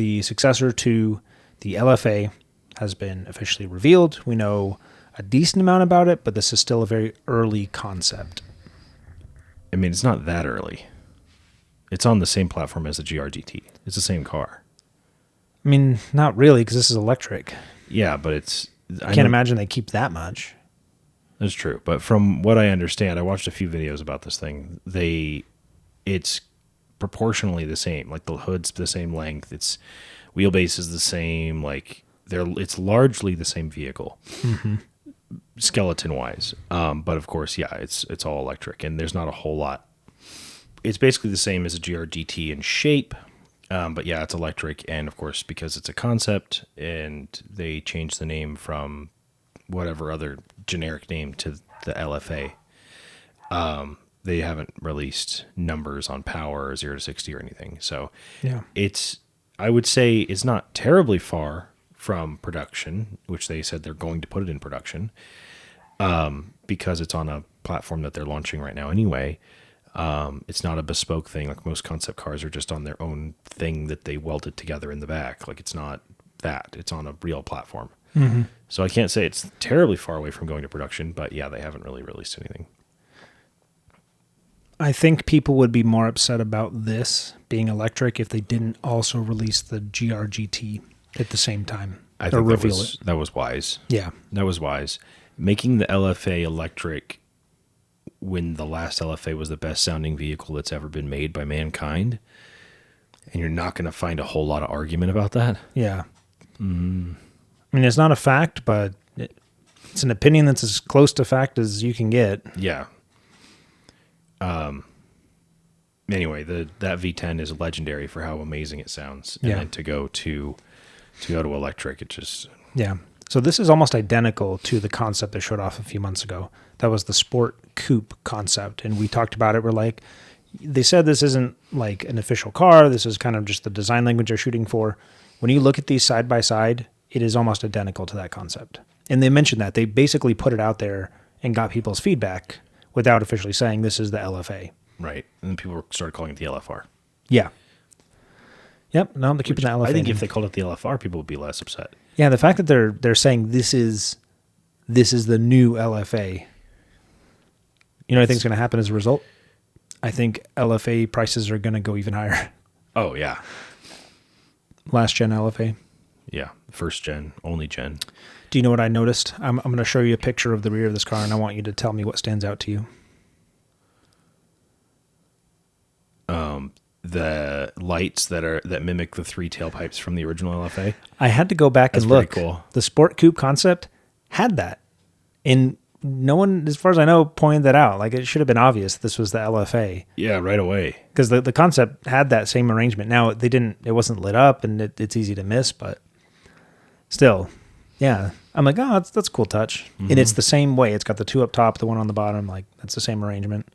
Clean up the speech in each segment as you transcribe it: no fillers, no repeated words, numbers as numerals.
the successor to the LFA has been officially revealed. We know a decent amount about it, but this is still a very early concept. I mean, it's not that early. It's on the same platform as the GR-GT. It's the same car. I mean, not really, because this is electric. Yeah, but it's... I can't imagine they keep that much. That's true. But from what I understand, I watched a few videos about this thing. It's proportionally the same. Like the hood's the same length. Its wheelbase is the same. Like it's largely the same vehicle, skeleton wise. But of course, yeah, it's all electric, and there's not a whole lot. It's basically the same as a GR-GT in shape. But yeah, it's electric, and of course, because it's a concept, and they changed the name from whatever other generic name to the LFA. They haven't released numbers on power or 0 to 60 or anything. So yeah, I would say it's not terribly far from production, which they said they're going to put it in production, because it's on a platform that they're launching right now anyway. It's not a bespoke thing. Like most concept cars are just on their own thing that they welded together in the back. Like it's not that. It's on a real platform. Mm-hmm. So I can't say it's terribly far away from going to production, but yeah, they haven't really released anything. I think people would be more upset about this being electric if they didn't also release the GR-GT at the same time. I think that was wise. Yeah. That was wise. Making the LFA electric when the last LFA was the best sounding vehicle that's ever been made by mankind, and you're not going to find a whole lot of argument about that. Yeah. I mean, it's not a fact, but it's an opinion that's as close to fact as you can get. Yeah. Anyway, that V10 is legendary for how amazing it sounds. And then to go to electric, it just... Yeah. So this is almost identical to the concept they showed off a few months ago. That was the Sport Coupe concept. And we talked about it. We're like, they said this isn't like an official car. This is kind of just the design language they're shooting for. When you look at these side by side, it is almost identical to that concept. And they mentioned that. They basically put it out there and got people's feedback without officially saying this is the LFA. Right. And then people started calling it the LFR. Yeah. Yep. No, they're keeping the LFA. I think if they called it the LFR, people would be less upset. Yeah, the fact that they're saying this is the new LFA. You know what I think is going to happen as a result? I think LFA prices are going to go even higher. Oh, yeah. Last gen LFA. Yeah. First gen, only gen. Do you know what I noticed? I'm going to show you a picture of the rear of this car, and I want you to tell me what stands out to you. The lights that mimic the 3 tailpipes from the original LFA. I had to go back and look. Cool. The Sport Coupe concept had that. And no one, as far as I know, pointed that out. Like, it should have been obvious this was the LFA. Yeah, right away. Because the concept had that same arrangement. Now, it wasn't lit up, and it's easy to miss, but still, yeah. I'm like, oh, that's a cool touch. Mm-hmm. And it's the same way. It's got the 2 up top, the 1 on the bottom. Like, that's the same arrangement.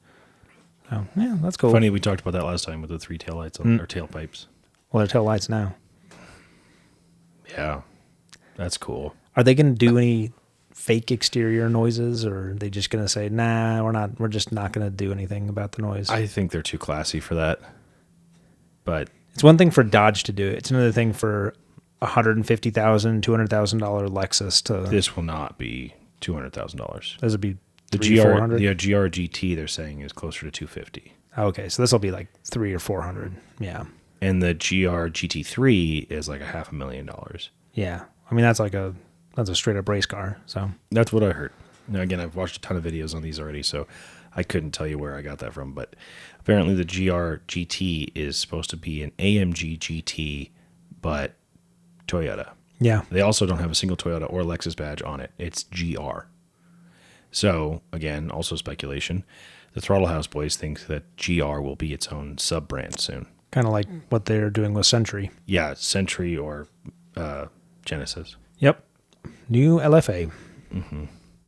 Oh, yeah, that's cool. Funny, we talked about that last time with the 3 taillights on or tailpipes. Well, they're tail lights now. Yeah, that's cool. Are they going to do any fake exterior noises, or are they just going to say, nah, we're just not going to do anything about the noise? I think they're too classy for that. But it's one thing for Dodge to do it. It's another thing for $150,000, $200,000 Lexus to... This will not be $200,000. This would be the GR-GT, they're saying, is closer to $250,000. Okay, so this will be like $300,000 or $400,000. Yeah. And the GR-GT3 is like $500,000. Yeah. I mean, that's a straight up race car. So that's what I heard. Now, again, I've watched a ton of videos on these already, so I couldn't tell you where I got that from. But apparently the GR-GT is supposed to be an AMG GT, but Toyota. Yeah. They also don't have a single Toyota or Lexus badge on it. It's GR. So, again, also speculation. The Throttle House boys think that GR will be its own sub-brand soon. Kind of like what they're doing with Century. Yeah, Century or Genesis. Yep. New LFA. Mm-hmm.